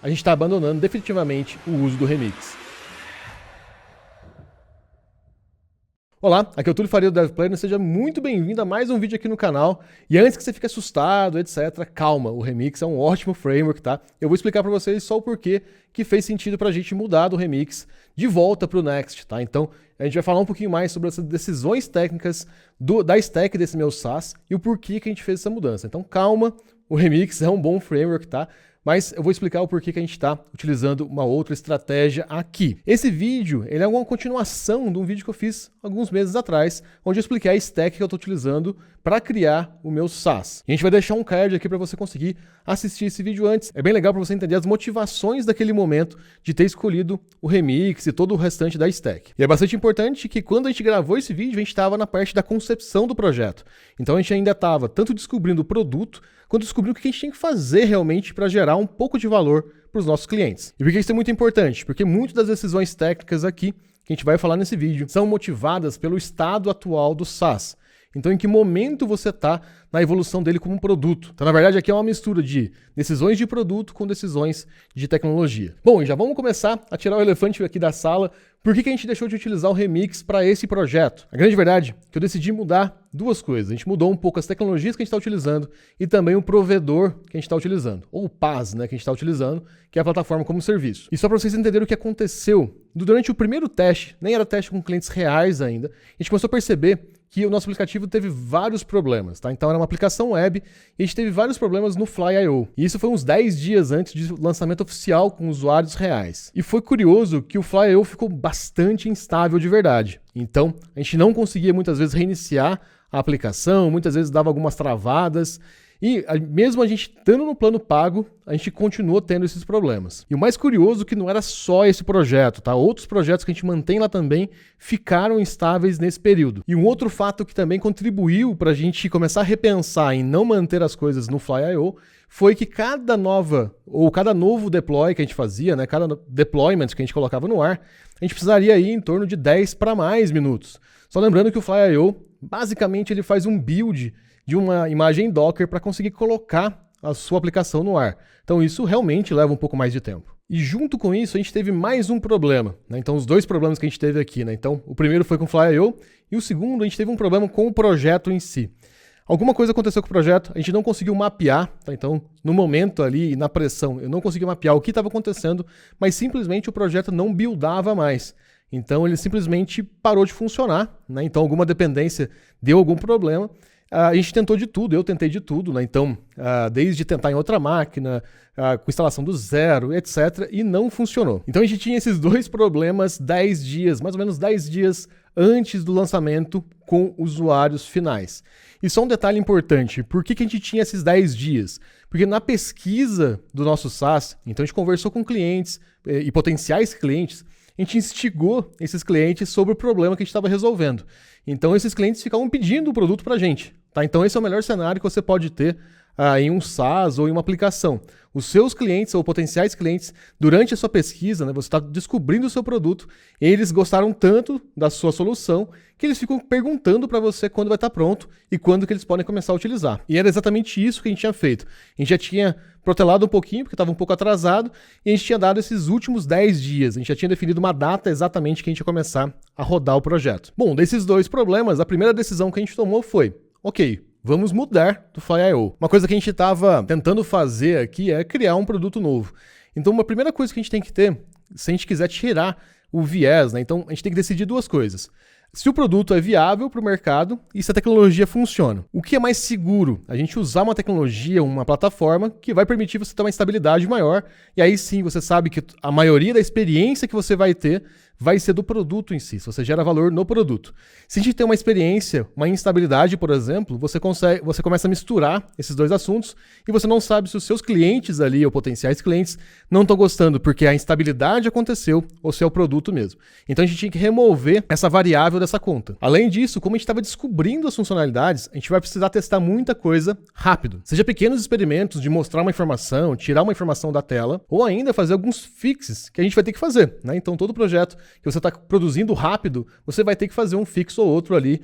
a gente está abandonando definitivamente o uso do Remix. Olá, aqui é o Túlio Faria do DevPlanner, seja muito bem-vindo a mais um vídeo aqui no canal. E antes que você fique assustado, etc, calma, o Remix é um ótimo framework, tá? Eu vou explicar para vocês só o porquê que fez sentido para a gente mudar do Remix de volta para o Next, tá? Então, a gente vai falar um pouquinho mais sobre essas decisões técnicas da stack desse meu SaaS e o porquê que a gente fez essa mudança. Então, calma, o Remix é um bom framework, tá? Mas eu vou explicar o porquê que a gente está utilizando uma outra estratégia aqui. Esse vídeo ele é uma continuação de um vídeo que eu fiz alguns meses atrás, onde eu expliquei a stack que eu estou utilizando para criar o meu SaaS. E a gente vai deixar um card aqui para você conseguir assistir esse vídeo antes. É bem legal para você entender as motivações daquele momento de ter escolhido o Remix e todo o restante da stack. E é bastante importante que quando a gente gravou esse vídeo, a gente estava na parte da concepção do projeto. Então a gente ainda estava tanto descobrindo o produto, quando descobriu o que a gente tinha que fazer realmente para gerar um pouco de valor para os nossos clientes. E por que isso é muito importante? Porque muitas das decisões técnicas aqui, que a gente vai falar nesse vídeo, são motivadas pelo estado atual do SaaS. Então, em que momento você está na evolução dele como um produto? Então, na verdade, aqui é uma mistura de decisões de produto com decisões de tecnologia. Bom, e já vamos começar a tirar o elefante aqui da sala. Por que a gente deixou de utilizar o Remix para esse projeto? A grande verdade é que eu decidi mudar duas coisas. A gente mudou um pouco as tecnologias que a gente está utilizando e também o provedor que a gente está utilizando, ou o PaaS, né, que a gente está utilizando, que é a plataforma como serviço. E só para vocês entenderem o que aconteceu, durante o primeiro teste, nem era teste com clientes reais ainda, a gente começou a perceber que o nosso aplicativo teve vários problemas, tá? Então era uma aplicação web e a gente teve vários problemas no Fly.io. E isso foi uns 10 dias antes do lançamento oficial com usuários reais. E foi curioso que o Fly.io ficou bastante instável de verdade. Então a gente não conseguia muitas vezes reiniciar a aplicação, muitas vezes dava algumas travadas. E mesmo a gente estando no plano pago, a gente continuou tendo esses problemas. E o mais curioso é que não era só esse projeto, tá? Outros projetos que a gente mantém lá também ficaram instáveis nesse período. E um outro fato que também contribuiu para a gente começar a repensar em não manter as coisas no Fly.io foi que cada novo deploy que a gente fazia, né? Cada deployment que a gente colocava no ar, a gente precisaria ir em torno de 10 para mais minutos. Só lembrando que o Fly.io, basicamente, ele faz um build de uma imagem Docker para conseguir colocar a sua aplicação no ar. Então isso realmente leva um pouco mais de tempo. E junto com isso a gente teve mais um problema, né? Então os dois problemas que a gente teve aqui, né? Então o primeiro foi com o Fly.io e o segundo a gente teve um problema com o projeto em si. Alguma coisa aconteceu com o projeto, a gente não conseguiu mapear, tá? Então no momento ali, na pressão, eu não consegui mapear o que estava acontecendo, mas simplesmente o projeto não buildava mais. Então ele simplesmente parou de funcionar, né? Então alguma dependência deu algum problema. A gente tentou de tudo, eu tentei de tudo, né? Então, desde tentar em outra máquina, com instalação do zero, etc., e não funcionou. Então a gente tinha esses dois problemas 10 dias, mais ou menos 10 dias antes do lançamento com usuários finais. E só um detalhe importante, por que a gente tinha esses 10 dias? Porque na pesquisa do nosso SaaS, então a gente conversou com clientes e potenciais clientes, a gente instigou esses clientes sobre o problema que a gente estava resolvendo. Então esses clientes ficavam pedindo o produto para a gente. Tá? Então esse é o melhor cenário que você pode ter em um SaaS ou em uma aplicação. Os seus clientes ou potenciais clientes, durante a sua pesquisa, né, você está descobrindo o seu produto, eles gostaram tanto da sua solução que eles ficam perguntando para você quando vai estar pronto e quando que eles podem começar a utilizar. E era exatamente isso que a gente tinha feito. A gente já tinha protelado um pouquinho, porque estava um pouco atrasado, e a gente tinha dado esses últimos 10 dias. A gente já tinha definido uma data exatamente que a gente ia começar a rodar o projeto. Bom, desses dois problemas, a primeira decisão que a gente tomou foi, ok, vamos mudar do Fly.io. Uma coisa que a gente estava tentando fazer aqui é criar um produto novo. Então, uma primeira coisa que a gente tem que ter, se a gente quiser tirar o viés, né? Então a gente tem que decidir duas coisas. Se o produto é viável para o mercado e se a tecnologia funciona. O que é mais seguro? A gente usar uma tecnologia, uma plataforma que vai permitir você ter uma estabilidade maior e aí sim você sabe que a maioria da experiência que você vai ter vai ser do produto em si, se você gera valor no produto. Se a gente tem uma experiência, uma instabilidade, por exemplo, você começa a misturar esses dois assuntos e você não sabe se os seus clientes ali, ou potenciais clientes, não estão gostando porque a instabilidade aconteceu ou se é o produto mesmo. Então a gente tinha que remover essa variável dessa conta. Além disso, como a gente estava descobrindo as funcionalidades, a gente vai precisar testar muita coisa rápido. Seja pequenos experimentos de mostrar uma informação, tirar uma informação da tela, ou ainda fazer alguns fixes que a gente vai ter que fazer, né? Então todo projeto que você está produzindo rápido, você vai ter que fazer um fixo ou outro ali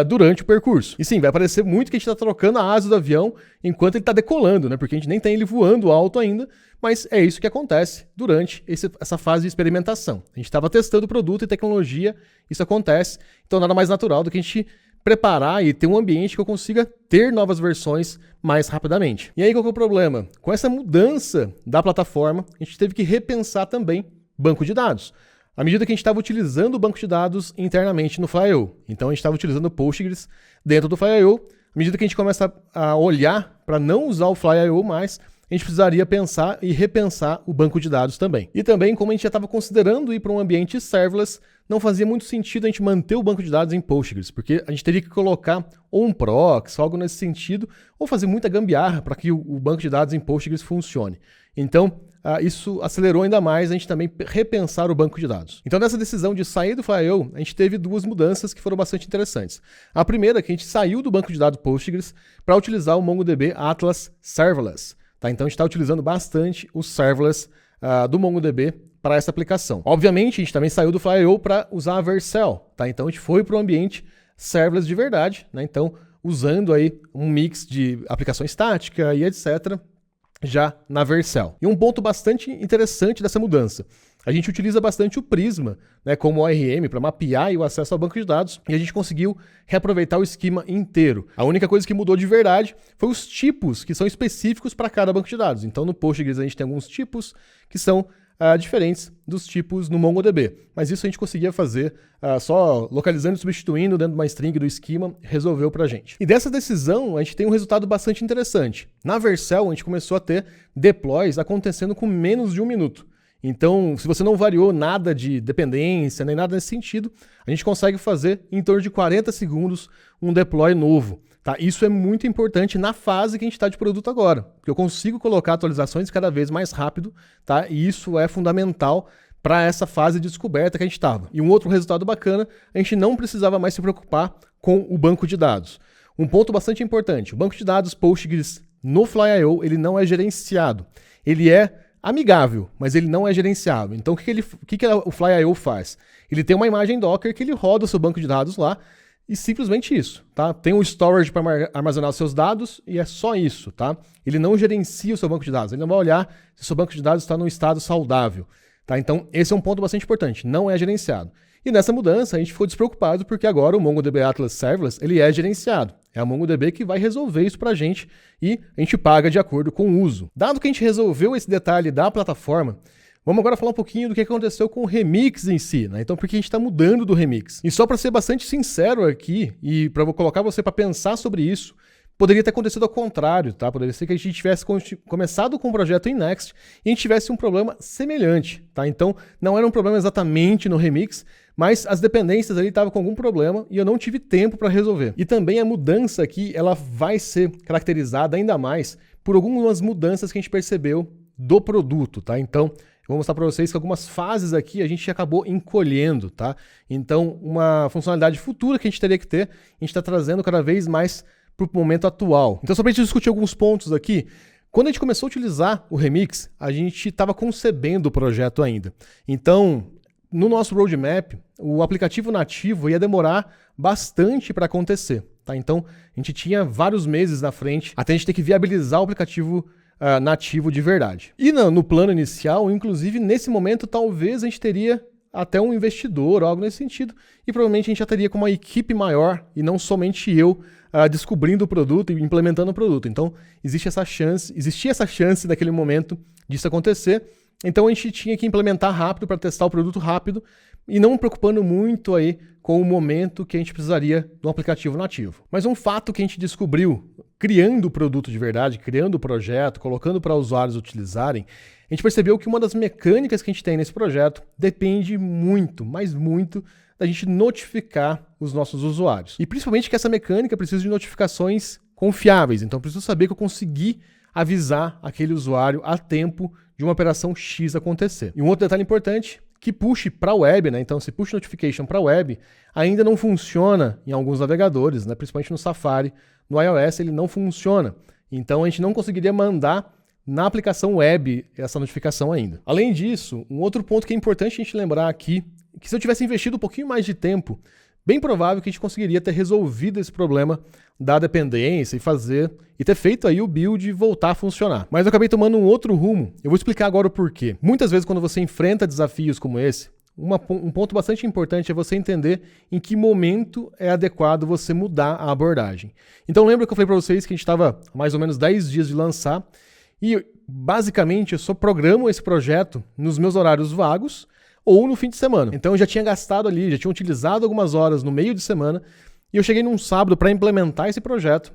durante o percurso. E sim, vai parecer muito que a gente está trocando a asa do avião enquanto ele está decolando, né? Porque a gente nem tem ele voando alto ainda, mas é isso que acontece durante essa fase de experimentação. A gente estava testando produto e tecnologia, isso acontece, então nada mais natural do que a gente preparar e ter um ambiente que eu consiga ter novas versões mais rapidamente. E aí qual que é o problema? Com essa mudança da plataforma, a gente teve que repensar também banco de dados. À medida que a gente estava utilizando o banco de dados internamente no Fly.io. Então a gente estava utilizando o Postgres dentro do Fly.io. À medida que a gente começa a olhar para não usar o Fly.io mais, a gente precisaria pensar e repensar o banco de dados também. E também, como a gente já estava considerando ir para um ambiente serverless, não fazia muito sentido a gente manter o banco de dados em Postgres, porque a gente teria que colocar ou um proxy, algo nesse sentido, ou fazer muita gambiarra para que o banco de dados em Postgres funcione. Então, isso acelerou ainda mais a gente também repensar o banco de dados. Então, nessa decisão de sair do Fly.io, a gente teve duas mudanças que foram bastante interessantes. A primeira é que a gente saiu do banco de dados Postgres para utilizar o MongoDB Atlas Serverless. Tá? Então, a gente está utilizando bastante o serverless do MongoDB para essa aplicação. Obviamente, a gente também saiu do Fly.io para usar a Vercel. Tá? Então, a gente foi para o ambiente serverless de verdade. Né? Então, usando aí um mix de aplicação estática e etc., já na Vercel. E um ponto bastante interessante dessa mudança. A gente utiliza bastante o Prisma, né, como ORM para mapear o acesso ao banco de dados, e a gente conseguiu reaproveitar o esquema inteiro. A única coisa que mudou de verdade foi os tipos que são específicos para cada banco de dados. Então no Postgres a gente tem alguns tipos que são diferentes dos tipos no MongoDB. Mas isso a gente conseguia fazer só localizando e substituindo dentro de uma string do esquema, resolveu pra gente. E dessa decisão a gente tem um resultado bastante interessante. Na Vercel a gente começou a ter deploys acontecendo com menos de 1 minuto. Então, se você não variou nada de dependência, nem nada nesse sentido, a gente consegue fazer em torno de 40 segundos um deploy novo. Tá? Isso é muito importante na fase que a gente está de produto agora, porque eu consigo colocar atualizações cada vez mais rápido, tá? E isso é fundamental para essa fase de descoberta que a gente estava. E um outro resultado bacana, a gente não precisava mais se preocupar com o banco de dados. Um ponto bastante importante, o banco de dados Postgres no Fly.io, ele não é gerenciado. Ele é amigável, mas ele não é gerenciável. Então, o que o Fly.io faz? Ele tem uma imagem Docker que ele roda o seu banco de dados lá, e simplesmente isso, tá? Tem um storage para armazenar os seus dados e é só isso, tá? Ele não gerencia o seu banco de dados, ele não vai olhar se o seu banco de dados está num estado saudável, tá? Então, esse é um ponto bastante importante, não é gerenciado. E nessa mudança, a gente ficou despreocupado porque agora o MongoDB Atlas Serverless, ele é gerenciado. É a MongoDB que vai resolver isso pra gente e a gente paga de acordo com o uso. Dado que a gente resolveu esse detalhe da plataforma, vamos agora falar um pouquinho do que aconteceu com o Remix em si, né? Então, por que a gente está mudando do Remix? E só para ser bastante sincero aqui, e para colocar você para pensar sobre isso, poderia ter acontecido ao contrário, tá? Poderia ser que a gente tivesse começado com o projeto em Next e a gente tivesse um problema semelhante, tá? Então, não era um problema exatamente no Remix, mas as dependências ali estavam com algum problema e eu não tive tempo para resolver. E também a mudança aqui, ela vai ser caracterizada ainda mais por algumas mudanças que a gente percebeu do produto, tá? Então, eu vou mostrar para vocês que algumas fases aqui a gente acabou encolhendo, tá? Então, uma funcionalidade futura que a gente teria que ter, a gente está trazendo cada vez mais para o momento atual. Então, só para a gente discutir alguns pontos aqui, quando a gente começou a utilizar o Remix, a gente estava concebendo o projeto ainda. Então, no nosso roadmap, o aplicativo nativo ia demorar bastante para acontecer, tá? Então, a gente tinha vários meses na frente até a gente ter que viabilizar o aplicativo nativo de verdade. E no plano inicial, inclusive, nesse momento, talvez a gente teria até um investidor, algo nesse sentido, e provavelmente a gente já teria com uma equipe maior e não somente eu descobrindo o produto e implementando o produto. Então, existia essa chance naquele momento disso acontecer. Então, a gente tinha que implementar rápido para testar o produto rápido e não preocupando muito aí com o momento que a gente precisaria de um aplicativo nativo. Mas um fato que a gente descobriu criando o produto de verdade, criando o projeto, colocando para usuários utilizarem, a gente percebeu que uma das mecânicas que a gente tem nesse projeto depende muito, mas muito, da gente notificar os nossos usuários. E principalmente que essa mecânica precisa de notificações confiáveis. Então, eu preciso saber que eu consegui avisar aquele usuário a tempo de uma operação X acontecer. E um outro detalhe importante, que push para a web, né? Então, se push notification para a web, ainda não funciona em alguns navegadores, né? Principalmente no Safari. No iOS ele não funciona. Então, a gente não conseguiria mandar na aplicação web essa notificação ainda. Além disso, um outro ponto que é importante a gente lembrar aqui, que se eu tivesse investido um pouquinho mais de tempo, bem provável que a gente conseguiria ter resolvido esse problema da dependência e ter feito aí o build voltar a funcionar. Mas eu acabei tomando um outro rumo. Eu vou explicar agora o porquê. Muitas vezes quando você enfrenta desafios como esse, um ponto bastante importante é você entender em que momento é adequado você mudar a abordagem. Então lembra que eu falei para vocês que a gente estava mais ou menos 10 dias de lançar e basicamente eu só programo esse projeto nos meus horários vagos ou no fim de semana. Então eu já tinha gastado ali, já tinha utilizado algumas horas no meio de semana e eu cheguei num sábado para implementar esse projeto.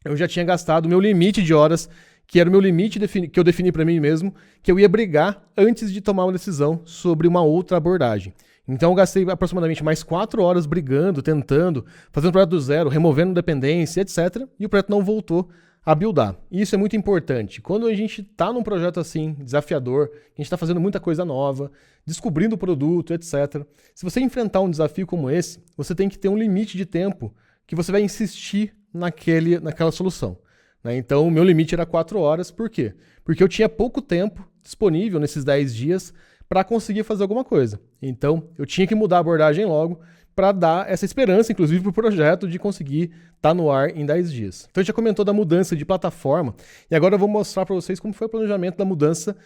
Eu já tinha gastado o meu limite de horas, que era o meu limite que eu defini para mim mesmo, que eu ia brigar antes de tomar uma decisão sobre uma outra abordagem. Então eu gastei aproximadamente mais 4 horas brigando, tentando, fazendo o projeto do zero, removendo dependência, etc. E o projeto não voltou a buildar. E isso é muito importante. Quando a gente está num projeto assim, desafiador, a gente está fazendo muita coisa nova, descobrindo o produto, etc. Se você enfrentar um desafio como esse, você tem que ter um limite de tempo que você vai insistir naquela solução. Então, o meu limite era 4 horas. Por quê? Porque eu tinha pouco tempo disponível nesses 10 dias para conseguir fazer alguma coisa. Então, eu tinha que mudar a abordagem logo para dar essa esperança, inclusive, para o projeto de conseguir estar no ar em 10 dias. Então, a gente já comentou da mudança de plataforma e agora eu vou mostrar para vocês como foi o planejamento da mudança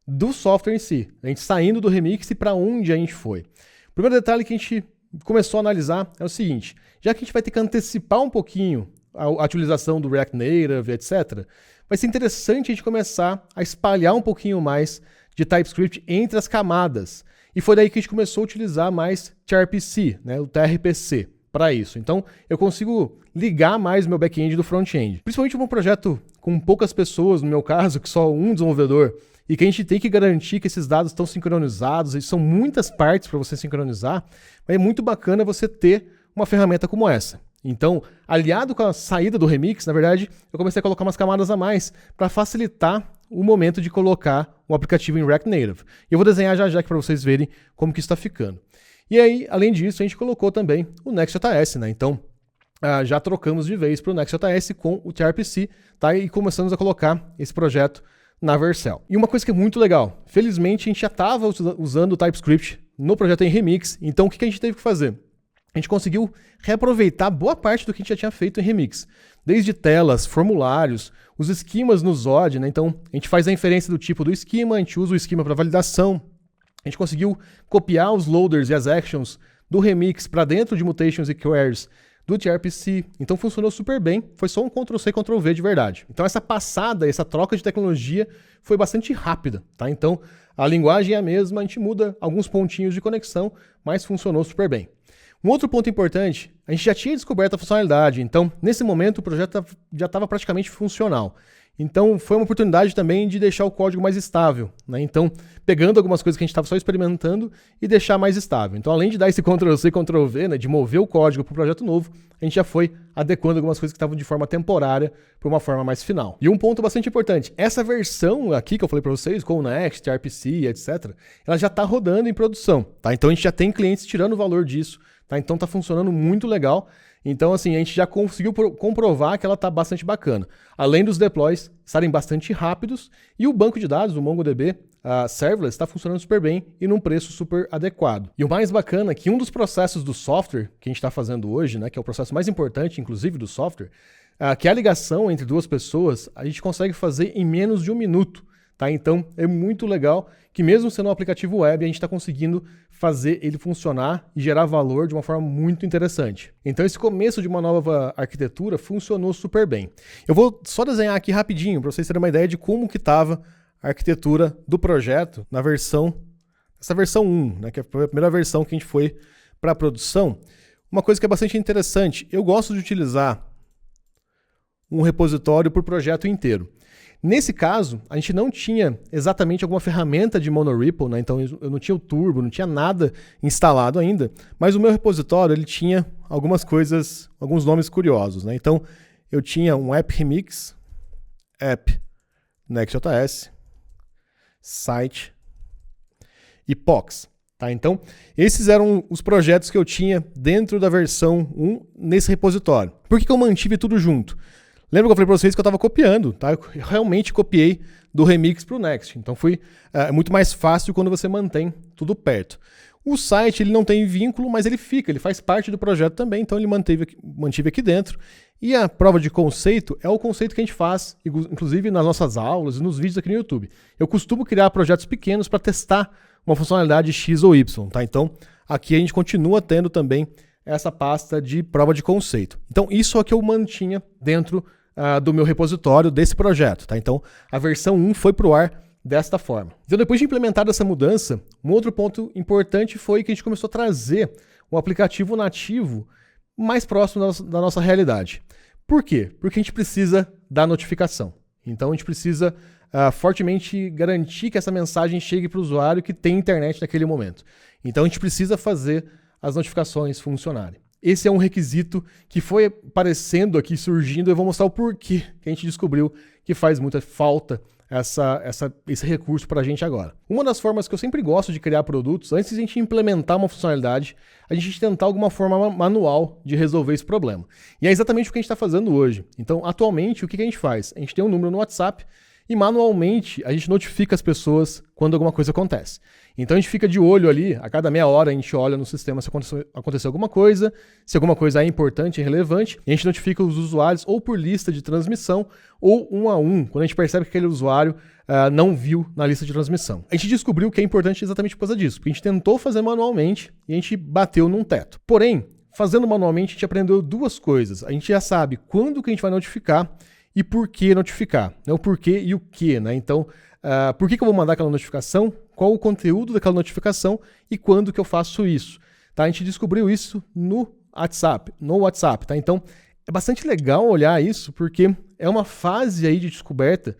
do software em si. A gente saindo do Remix e para onde a gente foi. O primeiro detalhe que a gente começou a analisar é o seguinte: já que a gente vai ter que antecipar um pouquinho a utilização do React Native, etc., vai ser interessante a gente começar a espalhar um pouquinho mais de TypeScript entre as camadas. E foi daí que a gente começou a utilizar mais TRPC, o TRPC, para isso. Então, eu consigo ligar mais meu back-end do front-end. Principalmente num projeto com poucas pessoas, no meu caso, que só um desenvolvedor, e que a gente tem que garantir que esses dados estão sincronizados, e são muitas partes para você sincronizar, é muito bacana você ter uma ferramenta como essa. Então, aliado com a saída do Remix, na verdade, eu comecei a colocar umas camadas a mais para facilitar o momento de colocar um aplicativo em React Native. E eu vou desenhar já aqui para vocês verem como que isso está ficando. E aí, além disso, a gente colocou também o Next.js, Então, já trocamos de vez para o Next.js com o TRPC, E começamos a colocar esse projeto na Vercel. E uma coisa que é muito legal, felizmente a gente já estava usando o TypeScript no projeto em Remix, então o que a gente teve que fazer? A gente conseguiu reaproveitar boa parte do que a gente já tinha feito em Remix. Desde telas, formulários, os esquemas no Zod, Então, a gente faz a inferência do tipo do esquema, a gente usa o esquema para validação. A gente conseguiu copiar os loaders e as actions do Remix para dentro de mutations e queries do TRPC. Então, funcionou super bem. Foi só um Ctrl+C, Ctrl+V de verdade. Então, essa passada, essa troca de tecnologia foi bastante rápida, Então, a linguagem é a mesma, a gente muda alguns pontinhos de conexão, mas funcionou super bem. Um outro ponto importante, a gente já tinha descoberto a funcionalidade, então nesse momento o projeto já estava praticamente funcional. Então foi uma oportunidade também de deixar o código mais estável, Então pegando algumas coisas que a gente estava só experimentando e deixar mais estável. Então além de dar esse Ctrl+C, Ctrl+V, de mover o código para o projeto novo, a gente já foi adequando algumas coisas que estavam de forma temporária para uma forma mais final. E um ponto bastante importante, essa versão aqui que eu falei para vocês, com o Next, TRPC, etc., ela já está rodando em produção, Então a gente já tem clientes tirando o valor disso, Então está funcionando muito legal. Então, assim, a gente já conseguiu comprovar que ela está bastante bacana. Além dos deploys estarem bastante rápidos e o banco de dados, o MongoDB Serverless, está funcionando super bem e num preço super adequado. E o mais bacana é que um dos processos do software que a gente está fazendo hoje, que é o processo mais importante, inclusive, do software, que é a ligação entre duas pessoas, a gente consegue fazer em menos de 1 minuto. Então, é muito legal que mesmo sendo um aplicativo web, a gente está conseguindo fazer ele funcionar e gerar valor de uma forma muito interessante. Então, esse começo de uma nova arquitetura funcionou super bem. Eu vou só desenhar aqui rapidinho para vocês terem uma ideia de como que estava a arquitetura do projeto na essa versão 1, que foi a primeira versão que a gente foi para a produção. Uma coisa que é bastante interessante, eu gosto de utilizar um repositório por projeto inteiro. Nesse caso, a gente não tinha exatamente alguma ferramenta de monorepo, Então eu não tinha o Turbo, não tinha nada instalado ainda, mas o meu repositório ele tinha algumas coisas, alguns nomes curiosos, Então eu tinha um app remix, app Next.js, site e POX. Então esses eram os projetos que eu tinha dentro da versão 1 nesse repositório. Por que eu mantive tudo junto? Lembra que eu falei para vocês que eu estava copiando, Eu realmente copiei do Remix para o Next. Então foi muito mais fácil quando você mantém tudo perto. O site ele não tem vínculo, mas ele fica, ele faz parte do projeto também, então ele mantive aqui dentro. E a prova de conceito é o conceito que a gente faz, inclusive nas nossas aulas e nos vídeos aqui no YouTube. Eu costumo criar projetos pequenos para testar uma funcionalidade X ou Y, tá? Então, aqui a gente continua tendo também essa pasta de prova de conceito. Então, isso é o que eu mantinha dentro do meu repositório desse projeto, tá? Então, a versão 1 foi para o ar desta forma. Então, depois de implementar essa mudança, um outro ponto importante foi que a gente começou a trazer um aplicativo nativo mais próximo da nossa realidade. Por quê? Porque a gente precisa da notificação. Então, a gente precisa fortemente garantir que essa mensagem chegue para o usuário que tem internet naquele momento. Então, a gente precisa fazer as notificações funcionarem. Esse é um requisito que foi aparecendo aqui, surgindo, e eu vou mostrar o porquê que a gente descobriu que faz muita falta esse recurso para a gente agora. Uma das formas que eu sempre gosto de criar produtos, antes de a gente implementar uma funcionalidade, a gente tentar alguma forma manual de resolver esse problema. E é exatamente o que a gente está fazendo hoje. Então, atualmente, o que a gente faz? A gente tem um número no WhatsApp e manualmente a gente notifica as pessoas quando alguma coisa acontece. Então a gente fica de olho ali, a cada meia hora a gente olha no sistema se aconteceu alguma coisa, se alguma coisa é importante e relevante, e a gente notifica os usuários ou por lista de transmissão ou um a um, quando a gente percebe que aquele usuário não viu na lista de transmissão. A gente descobriu que é importante exatamente por causa disso, porque a gente tentou fazer manualmente e a gente bateu num teto. Porém, fazendo manualmente a gente aprendeu duas coisas. A gente já sabe quando que a gente vai notificar e por que notificar, né? O porquê e o que, né? Então, por que eu vou mandar aquela notificação? Qual o conteúdo daquela notificação e quando que eu faço isso? Tá? A gente descobriu isso no WhatsApp, tá? Então, é bastante legal olhar isso, porque é uma fase aí de descoberta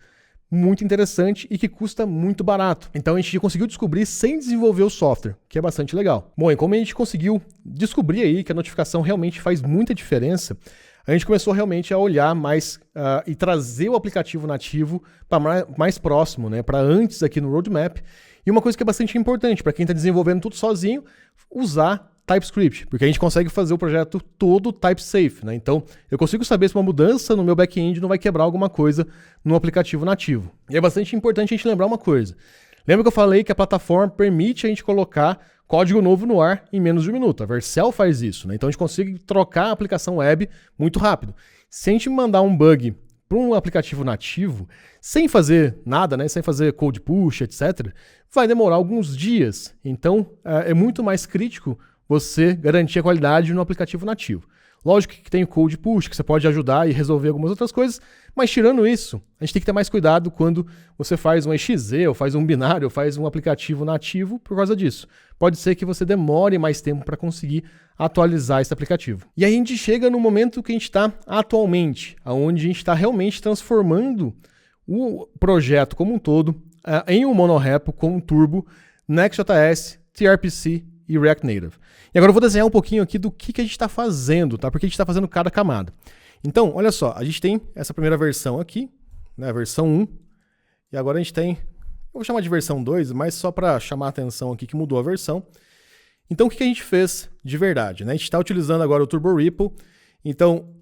muito interessante e que custa muito barato. Então, a gente conseguiu descobrir sem desenvolver o software, que é bastante legal. Bom, e como a gente conseguiu descobrir aí que a notificação realmente faz muita diferença, a gente começou realmente a olhar mais e trazer o aplicativo nativo para mais próximo, né, para antes aqui no roadmap. E uma coisa que é bastante importante para quem está desenvolvendo tudo sozinho, usar TypeScript, porque a gente consegue fazer o projeto todo type safe, né? Então, eu consigo saber se uma mudança no meu back-end não vai quebrar alguma coisa no aplicativo nativo. E é bastante importante a gente lembrar uma coisa. Lembra que eu falei que a plataforma permite a gente colocar código novo no ar em menos de um minuto. A Vercel faz isso, né? Então a gente consegue trocar a aplicação web muito rápido. Se a gente mandar um bug para um aplicativo nativo, sem fazer nada, né? Sem fazer code push, etc., vai demorar alguns dias. Então é muito mais crítico você garantir a qualidade no aplicativo nativo. Lógico que tem o code push, que você pode ajudar e resolver algumas outras coisas, mas tirando isso, a gente tem que ter mais cuidado quando você faz um exe, ou faz um binário, ou faz um aplicativo nativo por causa disso. Pode ser que você demore mais tempo para conseguir atualizar esse aplicativo. E aí a gente chega no momento que a gente está atualmente, onde a gente está realmente transformando o projeto como um todo em um monorepo com um Turbo, Next.js, TRPC e React Native. E agora eu vou desenhar um pouquinho aqui do que a gente está fazendo, tá? Porque a gente está fazendo cada camada. Então, olha só, a gente tem essa primeira versão aqui, né, a versão 1, e agora a gente tem, eu vou chamar de versão 2, mas só para chamar a atenção aqui que mudou a versão. Então, o que a gente fez de verdade, né? A gente está utilizando agora o Turbo Ripple. Então,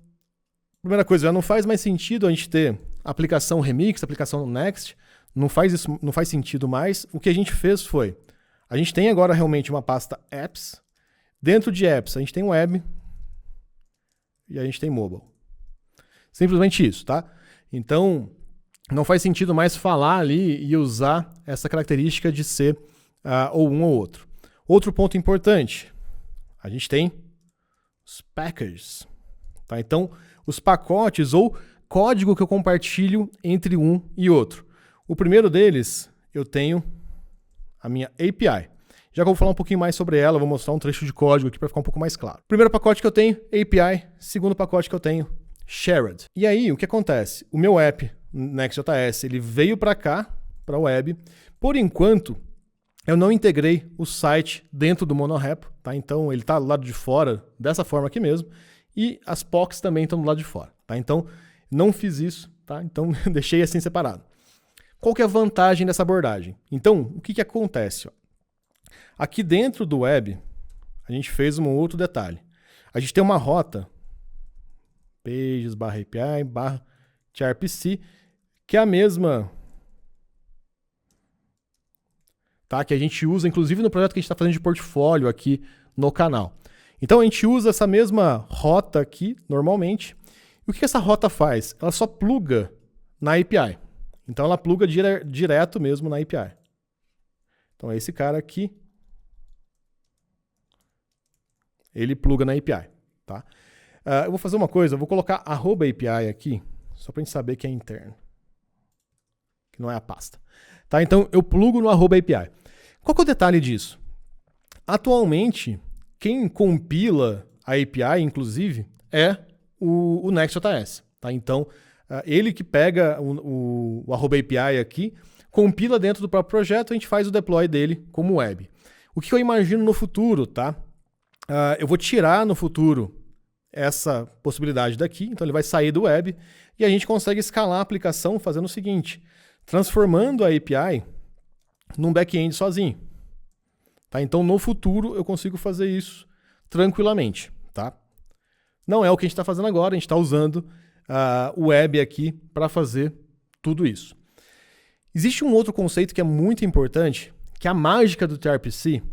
primeira coisa, já não faz mais sentido a gente ter aplicação Remix, aplicação Next, não faz sentido mais. O que a gente fez foi, a gente tem agora realmente uma pasta Apps. Dentro de Apps, a gente tem Web e a gente tem Mobile. Simplesmente isso, tá? Então, não faz sentido mais falar ali e usar essa característica de ser ou um ou outro. Outro ponto importante, a gente tem os packers. Tá? Então, os pacotes ou código que eu compartilho entre um e outro. O primeiro deles, eu tenho a minha API. Já que eu vou falar um pouquinho mais sobre ela, eu vou mostrar um trecho de código aqui para ficar um pouco mais claro. Primeiro pacote que eu tenho, API. Segundo pacote que eu tenho, Shared. E aí, o que acontece? O meu app, Next.js, ele veio para cá, para a web. Por enquanto, eu não integrei o site dentro do monorepo, tá? Então, ele está do lado de fora, dessa forma aqui mesmo. E as POCs também estão do lado de fora, tá? Então, não fiz isso, tá? Então, deixei assim separado. Qual que é a vantagem dessa abordagem? Então, o que acontece? Aqui dentro do web, a gente fez um outro detalhe. A gente tem uma rota, pages/API/TRPC, que é a mesma tá? Que a gente usa, inclusive, no projeto que a gente está fazendo de portfólio aqui no canal. Então, a gente usa essa mesma rota aqui, normalmente. E o que essa rota faz? Ela só pluga na API. Então, ela pluga direto mesmo na API. Então, é esse cara aqui. Ele pluga na API, tá? Eu vou fazer uma coisa, eu vou colocar @API aqui, só para a gente saber que é interno. Que não é a pasta. Tá? Então, eu plugo no @API. Qual que é o detalhe disso? Atualmente, quem compila a API, inclusive, é o Next.js. Tá? Então, ele que pega o @API aqui, compila dentro do próprio projeto, a gente faz o deploy dele como web. O que eu imagino no futuro, tá? Eu vou tirar no futuro essa possibilidade daqui, então ele vai sair do web e a gente consegue escalar a aplicação fazendo o seguinte, transformando a API num back-end sozinho. Tá? Então, no futuro, eu consigo fazer isso tranquilamente. Tá? Não é o que a gente está fazendo agora, a gente está usando o web aqui para fazer tudo isso. Existe um outro conceito que é muito importante, que a mágica do TRPC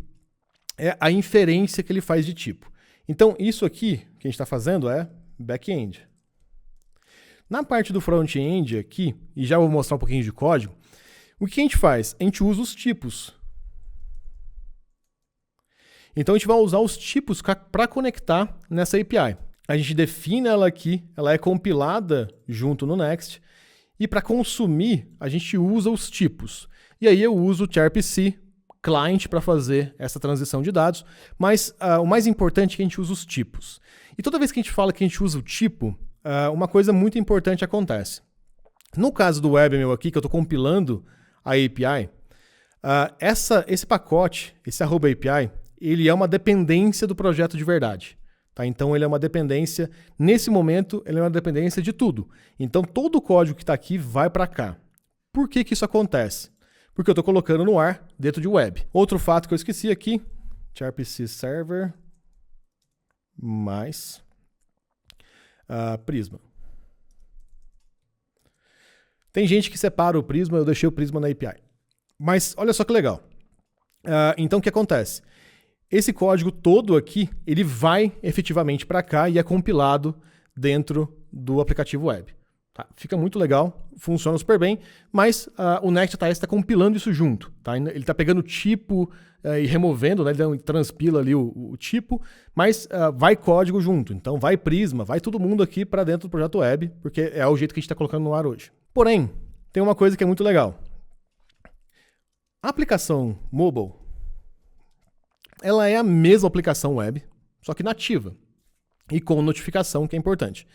é a inferência que ele faz de tipo. Então, isso aqui que a gente está fazendo é back-end. Na parte do front-end aqui, e já vou mostrar um pouquinho de código, o que a gente faz? A gente usa os tipos. Então, a gente vai usar os tipos para conectar nessa API. A gente define ela aqui, ela é compilada junto no Next, e para consumir, a gente usa os tipos. E aí eu uso o TRPC client para fazer essa transição de dados, mas o mais importante é que a gente usa os tipos. E toda vez que a gente fala que a gente usa o tipo, uma coisa muito importante acontece. No caso do web meu aqui, que eu estou compilando a API, esse pacote, esse @API, ele é uma dependência do projeto de verdade. Tá? Então ele é uma dependência, nesse momento, ele é uma dependência de tudo. Então todo o código que está aqui vai para cá. Por que que isso acontece? Porque eu estou colocando no ar dentro de web. Outro fato que eu esqueci aqui, TRPC Server mais Prisma. Tem gente que separa o Prisma, eu deixei o Prisma na API. Mas olha só que legal. Então o que acontece? Esse código todo aqui, ele vai efetivamente para cá e é compilado dentro do aplicativo web. Tá? Fica muito legal, funciona super bem, mas o Next.js está compilando isso junto. Tá? Ele está pegando o tipo e removendo, né? Ele transpila ali o tipo, mas vai código junto. Então vai Prisma, vai todo mundo aqui para dentro do projeto web, porque é o jeito que a gente está colocando no ar hoje. Porém, tem uma coisa que é muito legal. A aplicação mobile, ela é a mesma aplicação web, só que nativa e com notificação, que é importante.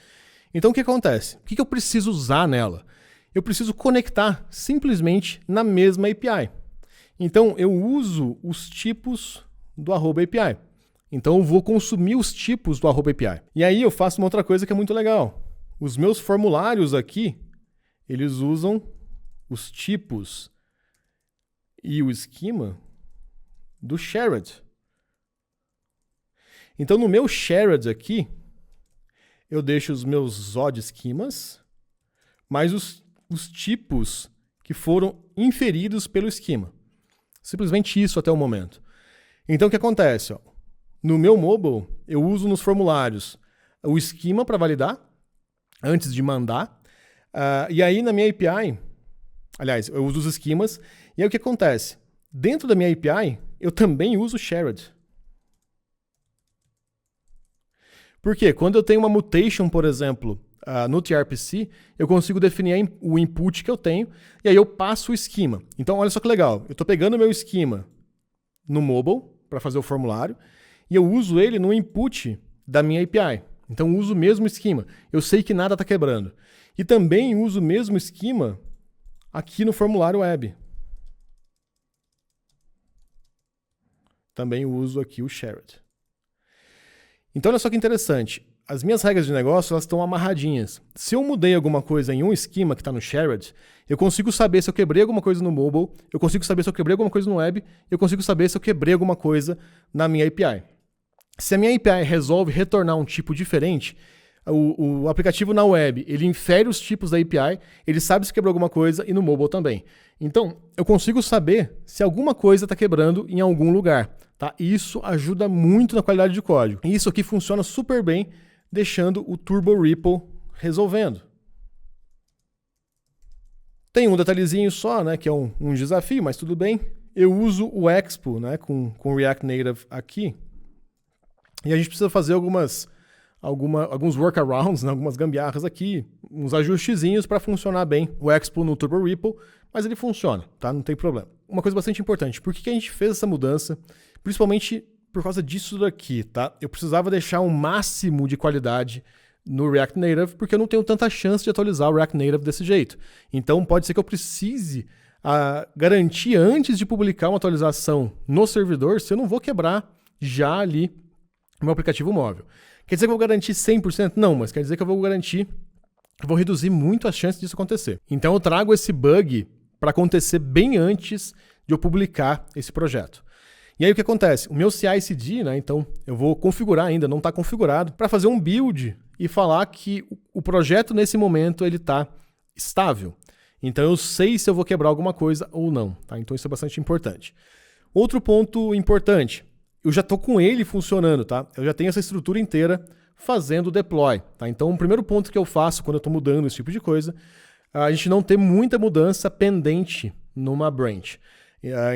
Então, o que acontece? O que eu preciso usar nela? Eu preciso conectar simplesmente na mesma API. Então, eu uso os tipos do @API. Então, eu vou consumir os tipos do @API. E aí, eu faço uma outra coisa que é muito legal. Os meus formulários aqui, eles usam os tipos e o esquema do shared. Então, no meu shared aqui, eu deixo os meus ZOD esquemas, mais os tipos que foram inferidos pelo esquema. Simplesmente isso até o momento. Então, o que acontece? Ó? No meu mobile, eu uso nos formulários o esquema para validar, antes de mandar. E aí, na minha API, aliás, eu uso os esquemas. E aí, o que acontece? Dentro da minha API, eu também uso shared. Por quê? Quando eu tenho uma mutation, por exemplo, no TRPC, eu consigo definir o input que eu tenho e aí eu passo o esquema. Então, olha só que legal. Eu estou pegando o meu esquema no mobile para fazer o formulário e eu uso ele no input da minha API. Então, eu uso o mesmo esquema. Eu sei que nada está quebrando. E também uso o mesmo esquema aqui no formulário web. Também uso aqui o shared. Então, olha só que interessante. As minhas regras de negócio elas estão amarradinhas. Se eu mudei alguma coisa em um esquema que está no shared, eu consigo saber se eu quebrei alguma coisa no mobile, eu consigo saber se eu quebrei alguma coisa no web, eu consigo saber se eu quebrei alguma coisa na minha API. Se a minha API resolve retornar um tipo diferente, o aplicativo na web, ele infere os tipos da API, ele sabe se quebrou alguma coisa e no mobile também. Então, eu consigo saber se alguma coisa está quebrando em algum lugar. Tá? E isso ajuda muito na qualidade de código. E isso aqui funciona super bem, deixando o Turbo Ripple resolvendo. Tem um detalhezinho só, né, que é um desafio, mas tudo bem. Eu uso o Expo, né, com React Native aqui. E a gente precisa fazer alguns workarounds, né, algumas gambiarras aqui, uns ajustezinhos para funcionar bem o Expo no Turbo Ripple, mas ele funciona, tá? Não tem problema. Uma coisa bastante importante, por que a gente fez essa mudança? Principalmente por causa disso daqui, tá? Eu precisava deixar um máximo de qualidade no React Native, porque eu não tenho tanta chance de atualizar o React Native desse jeito. Então pode ser que eu precise garantir antes de publicar uma atualização no servidor se eu não vou quebrar já ali o meu aplicativo móvel. Quer dizer que eu vou garantir 100%? Não, mas quer dizer que eu vou garantir, eu vou reduzir muito as chances disso acontecer. Então eu trago esse bug para acontecer bem antes de eu publicar esse projeto. E aí o que acontece? O meu CI/CD, né, então eu vou configurar ainda, não está configurado, para fazer um build e falar que o projeto nesse momento ele está estável. Então eu sei se eu vou quebrar alguma coisa ou não. Tá? Então isso é bastante importante. Outro ponto importante, eu já estou com ele funcionando, tá? Eu já tenho essa estrutura inteira fazendo o deploy. Tá? Então o primeiro ponto que eu faço quando eu estou mudando esse tipo de coisa, a gente não ter muita mudança pendente numa branch.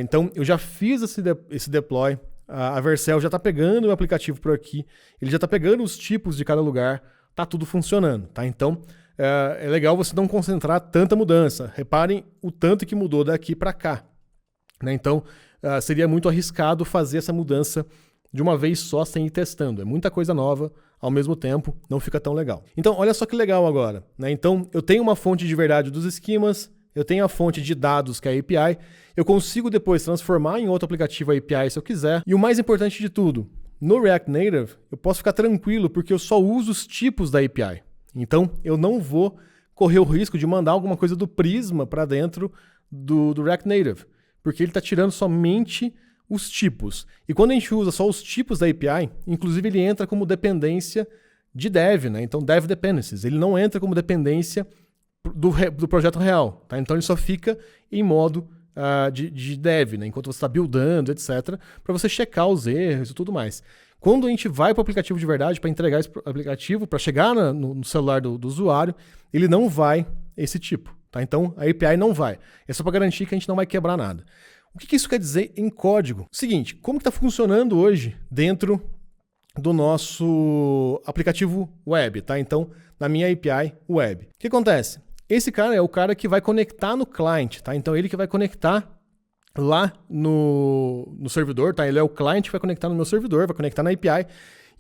Então, eu já fiz esse deploy, a Vercel já está pegando o aplicativo por aqui, ele já está pegando os tipos de cada lugar, está tudo funcionando. Tá? Então, é legal você não concentrar tanta mudança. Reparem o tanto que mudou daqui para cá. Né? Então, seria muito arriscado fazer essa mudança de uma vez só sem ir testando. É muita coisa nova, ao mesmo tempo, não fica tão legal. Então, olha só que legal agora. Né? Então, eu tenho uma fonte de verdade dos esquemas, eu tenho a fonte de dados, que é a API, eu consigo depois transformar em outro aplicativo a API se eu quiser. E o mais importante de tudo, no React Native, eu posso ficar tranquilo porque eu só uso os tipos da API. Então, eu não vou correr o risco de mandar alguma coisa do Prisma para dentro do React Native, porque ele está tirando somente os tipos. E quando a gente usa só os tipos da API, inclusive ele entra como dependência de dev, né? Então, dev dependencies. Ele não entra como dependência do projeto real. Tá? Então, ele só fica em modo de dev, né? Enquanto você está buildando, etc., para você checar os erros e tudo mais. Quando a gente vai para o aplicativo de verdade, para entregar esse aplicativo, para chegar no celular do usuário, ele não vai esse tipo. Tá? Então, a API não vai. É só para garantir que a gente não vai quebrar nada. O que isso quer dizer em código? Seguinte, como que está funcionando hoje dentro do nosso aplicativo web? Tá? Então, na minha API web. O que acontece? Esse cara é o cara que vai conectar no client. Tá? Então, ele que vai conectar lá no servidor, tá? Ele é o client que vai conectar no meu servidor, vai conectar na API.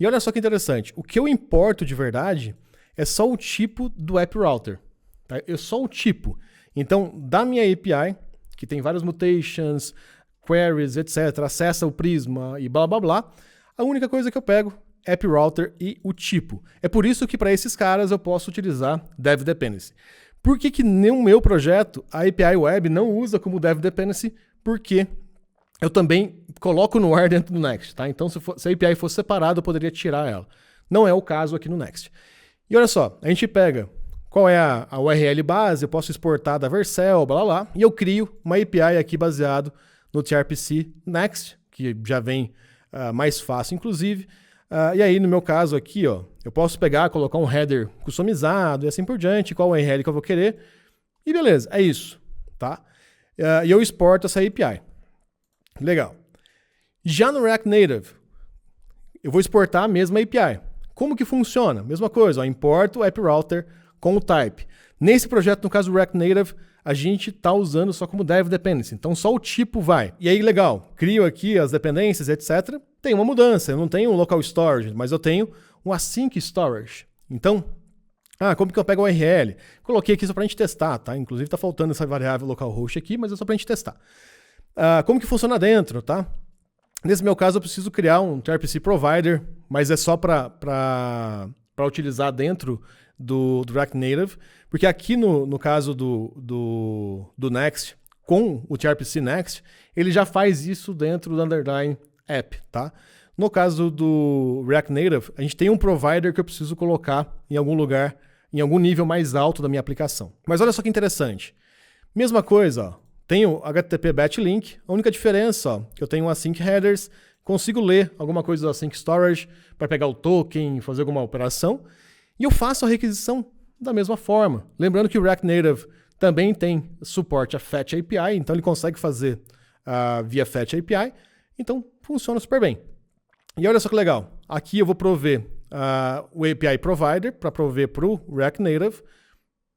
E olha só que interessante, o que eu importo de verdade é só o tipo do app router. Tá? É só o tipo. Então, da minha API, que tem várias mutations, queries, etc., acessa o Prisma e blá blá blá, a única coisa que eu pego é app router e o tipo. É por isso que para esses caras eu posso utilizar dev dependency. Por que no meu projeto a API web não usa como dev dependency? Porque eu também coloco no ar dentro do Next, tá? Então, se a API fosse separada, eu poderia tirar ela. Não é o caso aqui no Next. E olha só, a gente pega qual é a URL base, eu posso exportar da Vercel, blá, blá, blá, e eu crio uma API aqui baseado no gRPC Next, que já vem mais fácil, inclusive. E aí, no meu caso aqui, ó, eu posso pegar, colocar um header customizado e assim por diante, qual URL que eu vou querer, e beleza, é isso, tá? E eu exporto essa API. Legal. Já no React Native, eu vou exportar a mesma API. Como que funciona? Mesma coisa, ó, importo o app router com o type. Nesse projeto, no caso do React Native, a gente está usando só como dev dependency. Então, só o tipo vai. E aí, legal, crio aqui as dependências, etc. Tem uma mudança. Eu não tenho um local storage, mas eu tenho um async storage. Então, como que eu pego o URL? Coloquei aqui só para a gente testar, tá? Inclusive está faltando essa variável localhost aqui, mas é só para a gente testar. Como que funciona dentro, tá? Nesse meu caso, eu preciso criar um gRPC provider, mas é só para utilizar dentro do React Native, porque aqui no caso do Next, com o gRPC Next, ele já faz isso dentro do underlying app, tá? No caso do React Native, a gente tem um provider que eu preciso colocar em algum lugar, em algum nível mais alto da minha aplicação. Mas olha só que interessante. Mesma coisa, ó, tenho HTTP batch link, a única diferença ó, que eu tenho async headers, consigo ler alguma coisa do async storage para pegar o token, fazer alguma operação, e eu faço a requisição da mesma forma. Lembrando que o React Native também tem suporte a Fetch API, então ele consegue fazer via Fetch API, então funciona super bem. E olha só que legal, aqui eu vou prover o API Provider para prover para o React Native,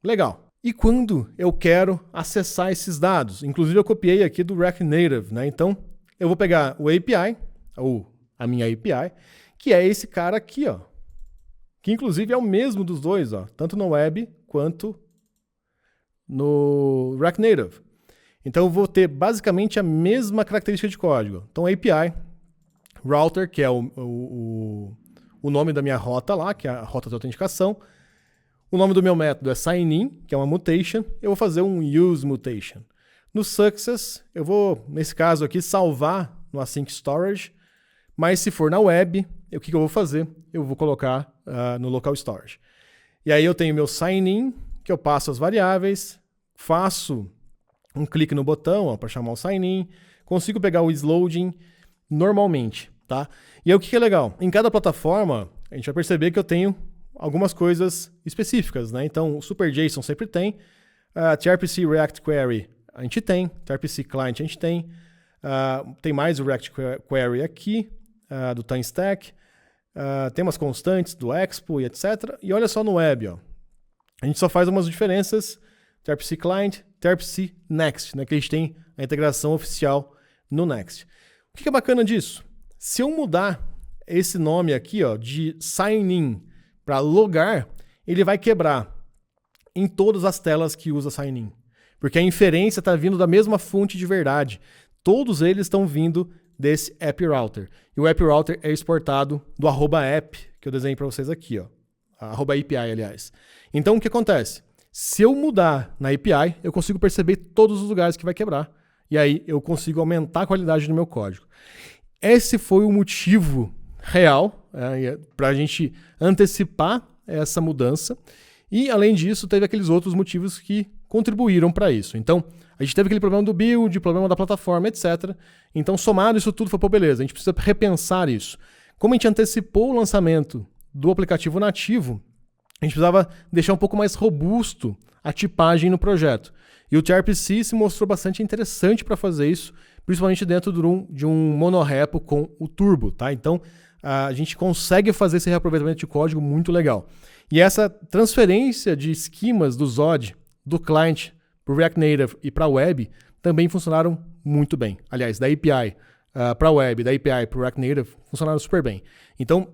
legal. E quando eu quero acessar esses dados? Inclusive eu copiei aqui do React Native, né? Então eu vou pegar o API, ou a minha API, que é esse cara aqui, ó, que inclusive é o mesmo dos dois, ó, tanto no web quanto no React Native. Então eu vou ter basicamente a mesma característica de código. Então API, router, que é o nome da minha rota lá, que é a rota de autenticação. O nome do meu método é sign-in, que é uma mutation. Eu vou fazer um use mutation. No success, eu vou, nesse caso aqui, salvar no async storage. Mas se for na web, o que eu vou fazer? Eu vou colocar no local storage. E aí eu tenho meu sign-in, que eu passo as variáveis, faço um clique no botão para chamar o sign-in, consigo pegar o isloading normalmente, tá? E aí o que é legal? Em cada plataforma, a gente vai perceber que eu tenho algumas coisas específicas, né? Então, o SuperJSON sempre tem, TRPC React Query a gente tem, TRPC Client a gente tem, tem mais o React Query aqui, do TimeStack, tem umas constantes do Expo e etc. E olha só no web, ó. A gente só faz umas diferenças, TRPC Client, TRPC Next, né? Que a gente tem a integração oficial no Next. O que é bacana disso? Se eu mudar esse nome aqui, ó, de sign-in para logar, ele vai quebrar em todas as telas que usa sign-in. Porque a inferência está vindo da mesma fonte de verdade. Todos eles estão vindo desse app router. E o app router é exportado do @app, que eu desenhei para vocês aqui, ó. @API, aliás. Então, o que acontece? Se eu mudar na API, eu consigo perceber todos os lugares que vai quebrar. E aí eu consigo aumentar a qualidade do meu código. Esse foi o motivo real para a gente antecipar essa mudança. E, além disso, teve aqueles outros motivos que contribuíram para isso. Então, a gente teve aquele problema do build, problema da plataforma, etc. Então, somado isso tudo, foi, pô, beleza, a gente precisa repensar isso. Como a gente antecipou o lançamento do aplicativo nativo, a gente precisava deixar um pouco mais robusto a tipagem no projeto. E o TRPC se mostrou bastante interessante para fazer isso, principalmente dentro de um monorepo com o Turbo, tá? Então, a gente consegue fazer esse reaproveitamento de código muito legal. E essa transferência de esquemas do Zod, do client para o React Native e para a web, também funcionaram muito bem. Aliás, da API para a web, da API para o React Native, funcionaram super bem. Então,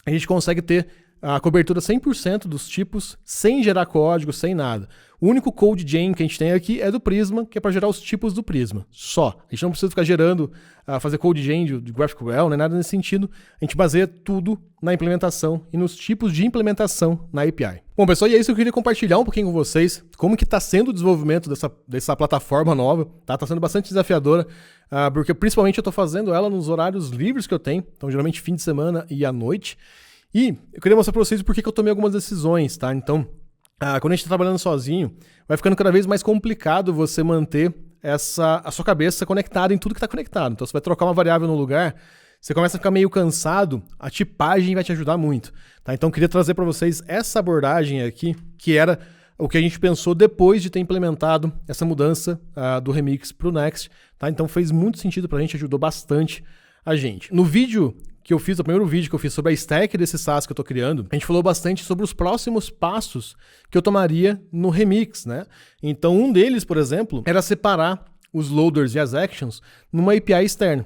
a gente consegue ter a cobertura 100% dos tipos, sem gerar código, sem nada. O único code gen que a gente tem aqui é do Prisma, que é para gerar os tipos do Prisma. Só. A gente não precisa ficar gerando, fazer code gen de GraphQL, nem nada nesse sentido. A gente baseia tudo na implementação e nos tipos de implementação na API. Bom, pessoal, e é isso que eu queria compartilhar um pouquinho com vocês, como que está sendo o desenvolvimento dessa plataforma nova. Tá sendo bastante desafiadora, porque principalmente eu estou fazendo ela nos horários livres que eu tenho, então geralmente fim de semana e à noite. E eu queria mostrar para vocês por que eu tomei algumas decisões, tá? Então, quando a gente está trabalhando sozinho, vai ficando cada vez mais complicado você manter a sua cabeça conectada em tudo que está conectado. Então, você vai trocar uma variável no lugar, você começa a ficar meio cansado, a tipagem vai te ajudar muito, tá? Então, eu queria trazer para vocês essa abordagem aqui, que era o que a gente pensou depois de ter implementado essa mudança do Remix para o Next, tá? Então, fez muito sentido para a gente, ajudou bastante a gente. No vídeo que eu fiz, o primeiro vídeo que eu fiz sobre a stack desse SaaS que eu tô criando, a gente falou bastante sobre os próximos passos que eu tomaria no Remix, né? Então, um deles, por exemplo, era separar os loaders e as actions numa API externa.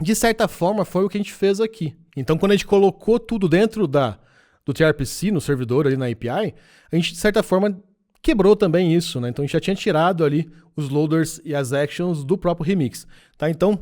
De certa forma, foi o que a gente fez aqui. Então, quando a gente colocou tudo dentro do TRPC, no servidor ali na API, a gente, de certa forma, quebrou também isso, né? Então, a gente já tinha tirado ali os loaders e as actions do próprio Remix, tá? Então,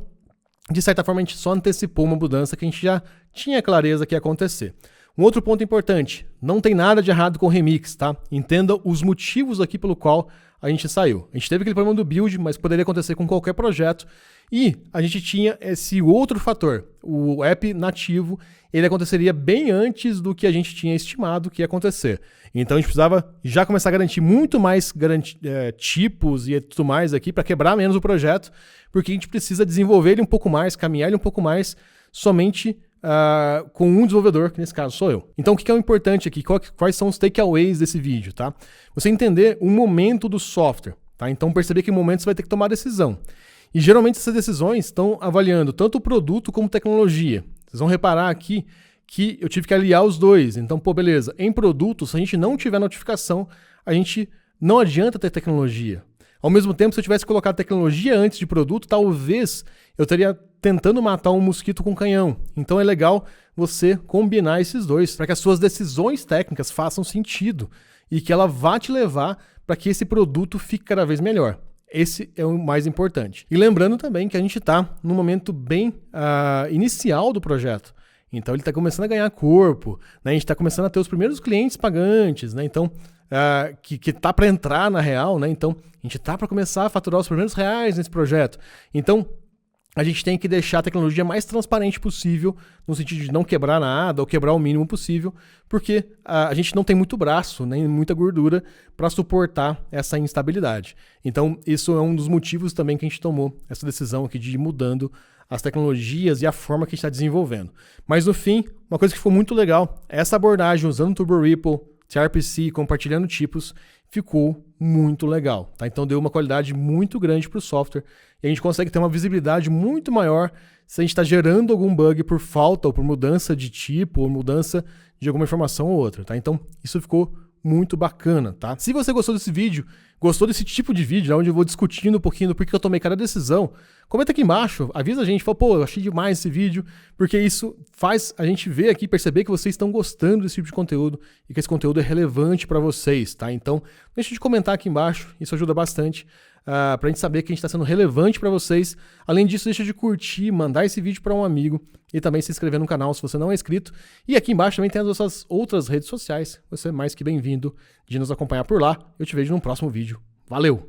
de certa forma, a gente só antecipou uma mudança que a gente já tinha clareza que ia acontecer. Um outro ponto importante, não tem nada de errado com o remix, tá? Entenda os motivos aqui pelo qual a gente saiu. A gente teve aquele problema do build, mas poderia acontecer com qualquer projeto. E a gente tinha esse outro fator, o app nativo, ele aconteceria bem antes do que a gente tinha estimado que ia acontecer. Então a gente precisava já começar a garantir muito mais tipos e tudo mais aqui para quebrar menos o projeto, porque a gente precisa desenvolver ele um pouco mais, caminhar ele um pouco mais, somente com um desenvolvedor, que nesse caso sou eu. Então o que é o importante aqui? Quais são os takeaways desse vídeo, tá? Você entender o momento do software, tá? Então perceber que momento você vai ter que tomar decisão. E geralmente essas decisões estão avaliando tanto o produto como tecnologia. Vocês vão reparar aqui que eu tive que aliar os dois. Então, beleza, em produto, se a gente não tiver notificação, a gente não adianta ter tecnologia. Ao mesmo tempo, se eu tivesse colocado tecnologia antes de produto, talvez eu estaria tentando matar um mosquito com canhão. Então é legal você combinar esses dois, para que as suas decisões técnicas façam sentido e que ela vá te levar para que esse produto fique cada vez melhor. Esse é o mais importante. E lembrando também que a gente está num momento bem inicial do projeto. Então ele está começando a ganhar corpo, né? A gente está começando a ter os primeiros clientes pagantes, né? Então, que tá para entrar na real, né? Então a gente tá para começar a faturar os primeiros reais nesse projeto. Então a gente tem que deixar a tecnologia mais transparente possível, no sentido de não quebrar nada ou quebrar o mínimo possível, porque a gente não tem muito braço, nem muita gordura para suportar essa instabilidade. Então, isso é um dos motivos também que a gente tomou essa decisão aqui de ir mudando as tecnologias e a forma que a gente está desenvolvendo. Mas no fim, uma coisa que ficou muito legal, essa abordagem usando Turbo Ripple, TRPC, compartilhando tipos, ficou muito legal, tá? Então deu uma qualidade muito grande para o software e a gente consegue ter uma visibilidade muito maior se a gente está gerando algum bug por falta ou por mudança de tipo ou mudança de alguma informação ou outra, tá? Então isso ficou muito bacana, tá? Se você gostou desse vídeo, gostou desse tipo de vídeo, né, onde eu vou discutindo um pouquinho do porquê eu tomei cada decisão, comenta aqui embaixo, avisa a gente, fala, pô, eu achei demais esse vídeo, porque isso faz a gente ver aqui, perceber que vocês estão gostando desse tipo de conteúdo e que esse conteúdo é relevante para vocês, tá? Então, não deixe de comentar aqui embaixo, isso ajuda bastante pra gente saber que a gente está sendo relevante para vocês. Além disso, deixa de curtir, mandar esse vídeo para um amigo e também se inscrever no canal se você não é inscrito. E aqui embaixo também tem as nossas outras redes sociais. Você é mais que bem-vindo de nos acompanhar por lá. Eu te vejo no próximo vídeo. Valeu!